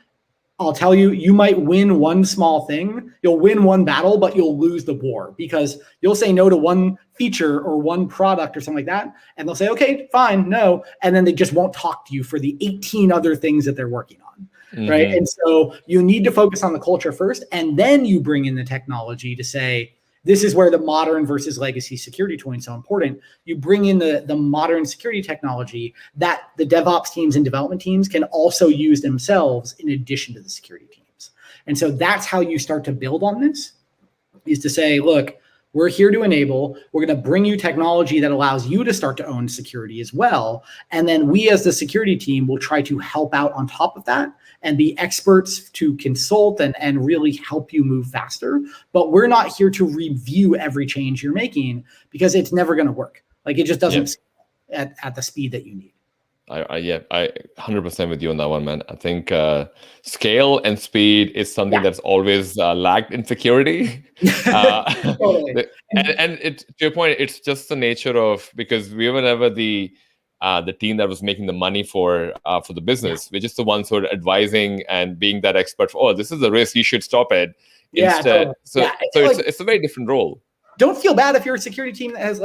I'll tell you, you might win one small thing. You'll win one battle, but you'll lose the war because you'll say no to one feature or one product or something like that. And they'll say, okay, fine, no. And then they just won't talk to you for the 18 other things that they're working on, right? And so you need to focus on the culture first, and then you bring in the technology to say, this is where the modern versus legacy security tooling is so important. You bring in the modern security technology that the DevOps teams and development teams can also use themselves in addition to the security teams. And so that's how you start to build on this, is to say, look, we're here to enable, we're going to bring you technology that allows you to start to own security as well. And then we as the security team will try to help out on top of that and be experts to consult and really help you move faster. But we're not here to review every change you're making because it's never going to work. Like, it just doesn't at the speed that you need. I 100% with you on that one, man. I think scale and speed is something that's always lacked in security. Totally. And to your point, it's just the nature of, because we were never the team that was making the money for the business. We're just the ones who are advising and being that expert for, oh, this is a risk, you should stop it. Instead, it's a very different role. Don't feel bad if you're a security team that has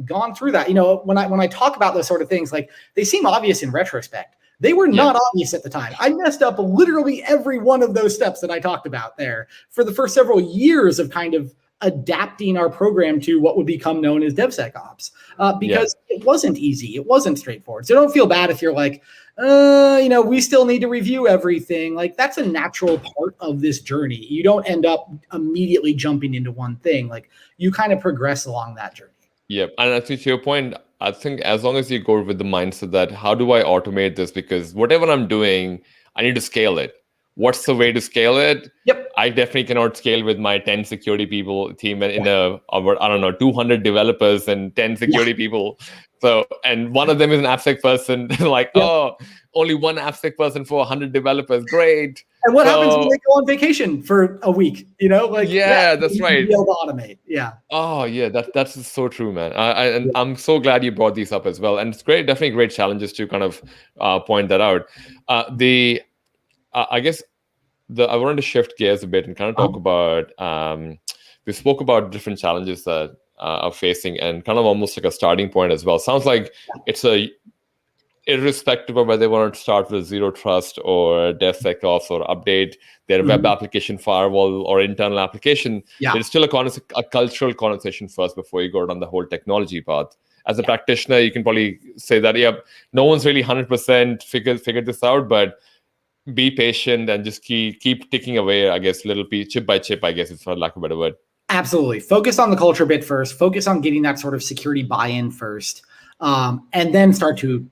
gone through that. When I talk about those sort of things, they seem obvious in retrospect. They were not obvious at the time. I messed up literally every one of those steps that I talked about there for the first several years of kind of adapting our program to what would become known as DevSecOps because it wasn't easy. It wasn't straightforward. So don't feel bad if you're like, we still need to review everything. Like that's a natural part of this journey. You don't end up immediately jumping into one thing. Like you kind of progress along that journey. Yeah. And actually to your point, I think as long as you go with the mindset that how do I automate this? Because whatever I'm doing, I need to scale it. What's the way to scale it? Yep. I definitely cannot scale with my 10 security people team in a, I don't know, 200 developers and 10 security people. So, and one of them is an AppSec person, like, only one AppSec person for 100 developers. Great. And what happens when they go on vacation for a week? That's right. Be able to automate. Yeah. Oh yeah, that's so true, man. I'm so glad you brought these up as well, and it's definitely great challenges to kind of point that out. I guess I wanted to shift gears a bit and kind of talk about. We spoke about different challenges that are facing, and kind of almost like a starting point as well. Sounds like it's irrespective of whether they want to start with zero trust or DevSecOps or update their web application firewall or internal application. There's still a cultural conversation first before you go down the whole technology path. As a practitioner, you can probably say that, no one's really 100% figured this out, but be patient and just keep ticking away, I guess, little piece, chip by chip, I guess, it's for lack of a better word. Absolutely. Focus on the culture bit first. Focus on getting that sort of security buy-in first, and then start to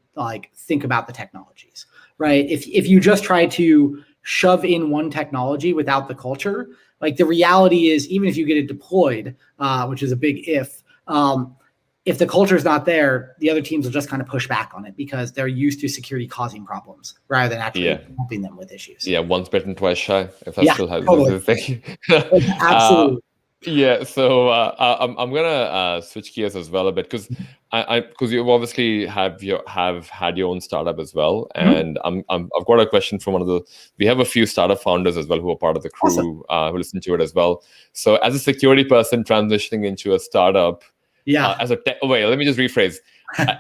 think about the technologies, right? If you just try to shove in one technology without the culture, like the reality is, even if you get it deployed, which is a big if the culture is not there, the other teams will just kind of push back on it because they're used to security causing problems rather than actually helping them with issues. Yeah, once bitten, twice shy. If that still has totally. thing. Absolutely. So I'm gonna switch gears as well a bit because because you obviously have had your own startup as well, and I've got a question from we have a few startup founders as well who are part of the crew who listen to it as well. So as a security person transitioning into a startup, let me just rephrase.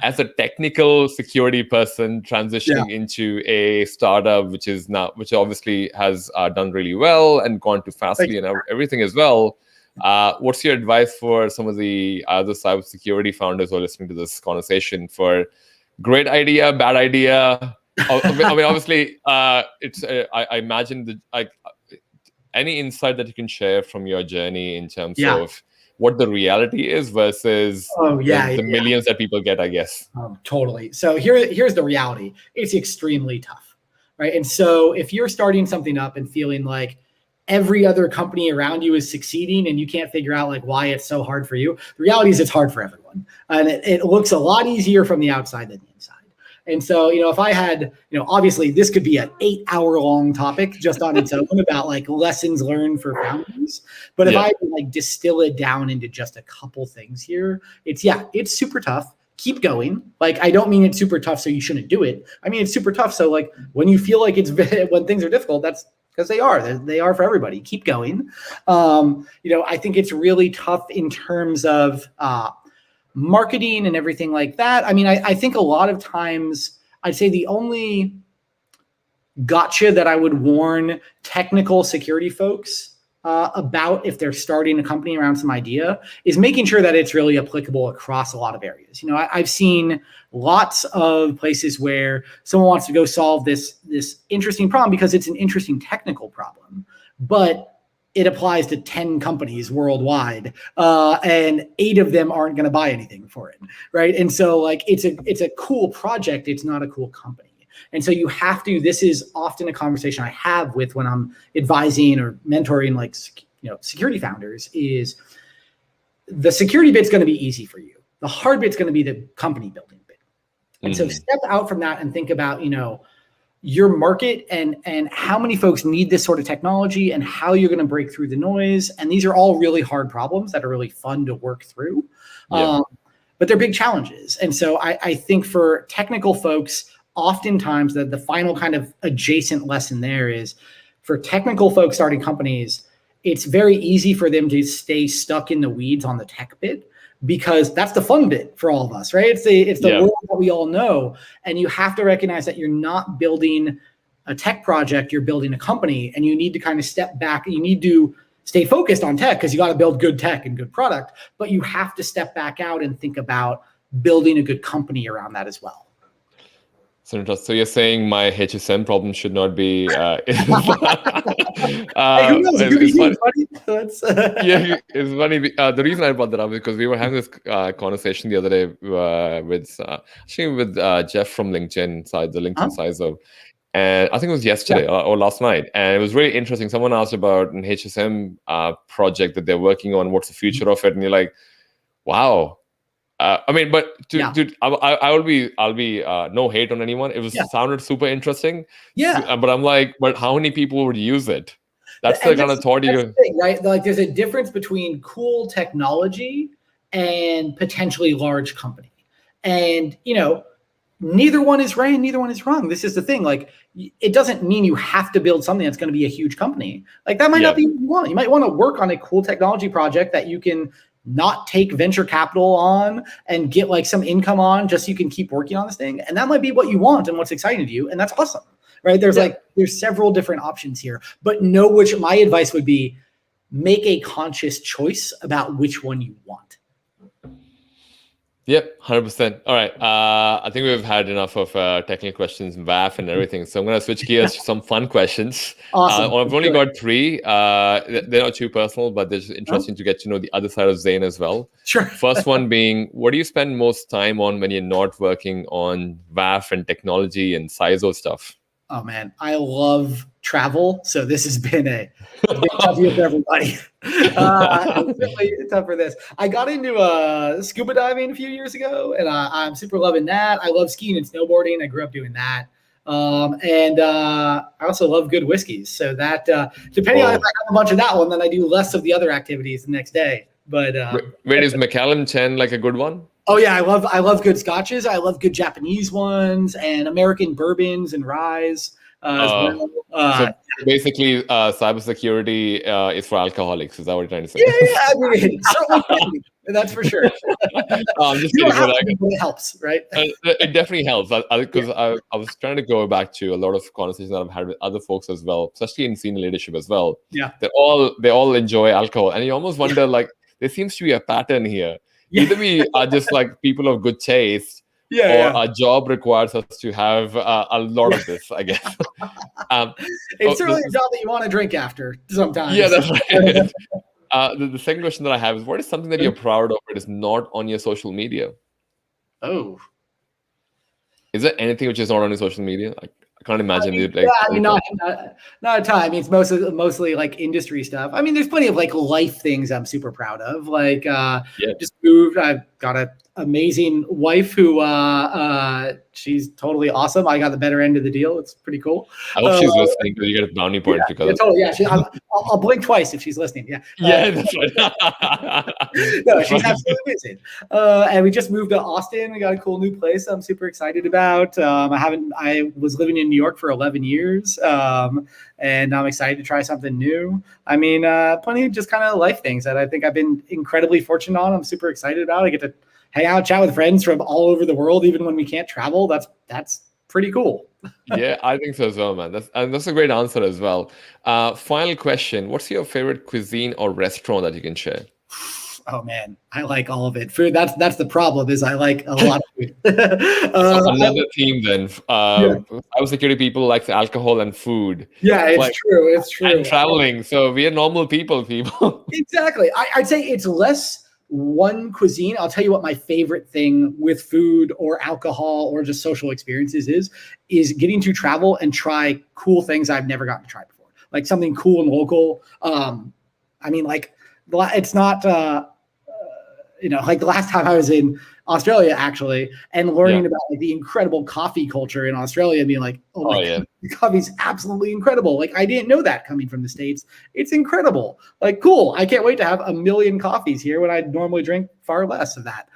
As a technical security person transitioning into a startup, which obviously has done really well and gone to Fastly and everything as well. What's your advice for some of the other cybersecurity founders who are listening to this conversation for great idea, bad idea? I mean, obviously, it's. I imagine any insight that you can share from your journey in terms of what the reality is versus the millions that people get, I guess. Totally. So here's the reality. It's extremely tough, right? And so if you're starting something up and feeling like every other company around you is succeeding and you can't figure out why it's so hard for you, the reality is it's hard for everyone. And it looks a lot easier from the outside than the inside. And so, if I had, obviously this could be an 8-hour-long topic just on its own about lessons learned for founders. But if I could distill it down into just a couple things here, it's super tough. Keep going. I don't mean it's super tough so you shouldn't do it. I mean, it's super tough. So when you feel like when things are difficult, that's because they are for everybody. Keep going. I think it's really tough in terms of marketing and everything like that. I mean, I think a lot of times I'd say the only gotcha that I would warn technical security folks about if they're starting a company around some idea is making sure that it's really applicable across a lot of areas. I've seen lots of places where someone wants to go solve this interesting problem because it's an interesting technical problem, but it applies to 10 companies worldwide, and 8 of them aren't going to buy anything for it, right? And so it's a cool project, it's not a cool company. And so you have to, this is often a conversation I have with when I'm advising or mentoring security founders, is the security bit's going to be easy for you. The hard bit's going to be the company building bit. And so step out from that and think about, your market and how many folks need this sort of technology and how you're going to break through the noise. And these are all really hard problems that are really fun to work through, but they're big challenges. And so I think for technical folks, oftentimes the final kind of adjacent lesson there is for technical folks starting companies, it's very easy for them to stay stuck in the weeds on the tech bit, because that's the fun bit for all of us, right? It's the world that we all know. And you have to recognize that you're not building a tech project, you're building a company, and you need to kind of step back. You need to stay focused on tech because you got to build good tech and good product, but you have to step back out and think about building a good company around that as well. So you're saying my HSM problem should not be. Hey, who knows? It could be huge, buddy. Yeah, it's funny. The reason I brought that up is because we were having this conversation the other day with Jeff from LinkedIn, the LinkedIn CISO, and I think it was yesterday or last night, and it was really interesting. Someone asked about an HSM project that they're working on. What's the future of it? And you're like, wow. I mean, but I'll be no hate on anyone. It was sounded super interesting. Yeah. But I'm like, but how many people would use it? That's the kind of thought you. Right? Like, there's a difference between cool technology and potentially large company, and neither one is right, neither one is wrong. This is the thing. Like, it doesn't mean you have to build something that's going to be a huge company. Like, that might not be what you want. You might want to work on a cool technology project that you can not take venture capital on and get like some income on just so you can keep working on this thing. And that might be what you want and what's exciting to you. And that's awesome, right? There's several different options here, but my advice would be make a conscious choice about which one you want. Yep, 100%. All right. I think we've had enough of technical questions, WAF and everything. So I'm going to switch gears to some fun questions. Awesome. I've only got 3. They're not too personal, but they're just interesting to get to know the other side of Zane as well. Sure. First one being, what do you spend most time on when you're not working on WAF and technology and CISO stuff? Oh man, I love travel. So this has been a big tough year for everybody. It's really tough for this. I got into scuba diving a few years ago, and I'm super loving that. I love skiing and snowboarding. I grew up doing that. And I also love good whiskeys. So that depending on if I have a bunch of that one, then I do less of the other activities the next day. But wait, is Macallan 10 like a good one? Oh yeah, I love good scotches. I love good Japanese ones and American bourbons and ryes as well. So basically, cybersecurity is for alcoholics. Is that what you're trying to say? Yeah. I mean, certainly, that's for sure. I'm just kidding, but it helps, right? It definitely helps because I was trying to go back to a lot of conversations that I've had with other folks as well, especially in senior leadership as well. Yeah, they all enjoy alcohol, and you almost wonder like there seems to be a pattern here. Either we are just like people of good taste, or our job requires us to have a lot of this, I guess. It's certainly a job that you want to drink after sometimes. Yeah, that's right. The second question that I have is, what is something that you're proud of that is not on your social media? Oh. Is there anything which is not on your social media? I can't imagine it. Not a ton. I mean, it's mostly like industry stuff. I mean, there's plenty of like life things I'm super proud of. Like, just moved. I've got an amazing wife who she's totally awesome. I got the better end of the deal. It's pretty cool. I hope she's listening because you get a brownie point because totally. Yeah, I'll blink twice if she's listening. Yeah. That's right. No, she's absolutely amazing. And we just moved to Austin. We got a cool new place I'm super excited about. I was living in New York for 11 years. And I'm excited to try something new. I mean, plenty of just kind of life things that I think I've been incredibly fortunate on. I'm super excited about. I get to hang out, chat with friends from all over the world, even when we can't travel. That's pretty cool. Yeah, I think so as well, man. That's a great answer as well. Final question: what's your favorite cuisine or restaurant that you can share? Oh man, I like all of it. Food. That's the problem. Is I like a lot of food. Another theme then. Cybersecurity people like alcohol and food. Yeah, it's true. It's true. And traveling. So we are normal people. Exactly. I'd say it's less one cuisine. I'll tell you what my favorite thing with food or alcohol or just social experiences is getting to travel and try cool things I've never gotten to try before. Like something cool and local. I mean, like it's not, like the last time I was in Australia actually, and learning about like the incredible coffee culture in Australia and being like, oh my God, the coffee's absolutely incredible. Like I didn't know that coming from the States. It's incredible. Like, cool. I can't wait to have 1 million coffees here when I normally drink far less of that.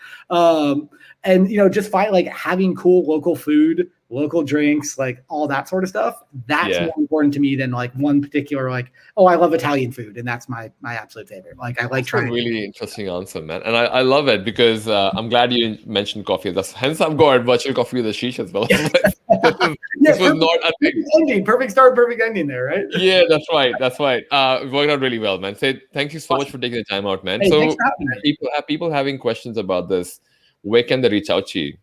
And, just find like having cool local food, local drinks, like all that sort of stuff. That's more important to me than like one particular, like, oh, I love Italian food. And that's my absolute favorite. Like I like trying. That's a really interesting answer, man. And I love it because I'm glad you mentioned coffee. Hence I've got virtual coffee with Ashish as well. this was not a thing. Perfect start, perfect ending there, right? Yeah, that's right. It worked out really well, man. Thank you so much for taking the time out, man. Hey, so thanks for having me. people having questions about this, where can they reach out to you?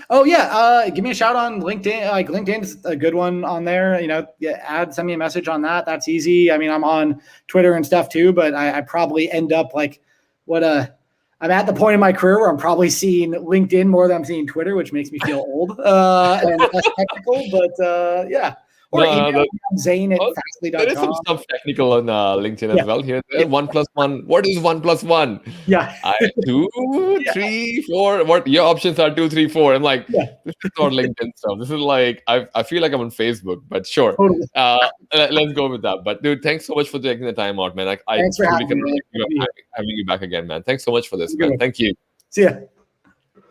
Oh yeah, give me a shout on LinkedIn. Like LinkedIn's a good one on there. Send me a message on that. That's easy. I mean, I'm on Twitter and stuff too, but I probably end up like I'm at the point in my career where I'm probably seeing LinkedIn more than I'm seeing Twitter, which makes me feel old and less technical. But yeah. Or email Zane at fastly.com. There is some stuff technical on LinkedIn as well. Here, 1+1. What is 1+1? Yeah. 2, 3, 4. What your options are? 2, 3, 4. I'm like, this is not LinkedIn stuff. This is like I feel like I'm on Facebook, but sure. Totally. Let's go with that. But dude, thanks so much for taking the time out, man. I Thanks for truly having me. having you back again, man. Thanks so much for this, man. Thank you. See ya.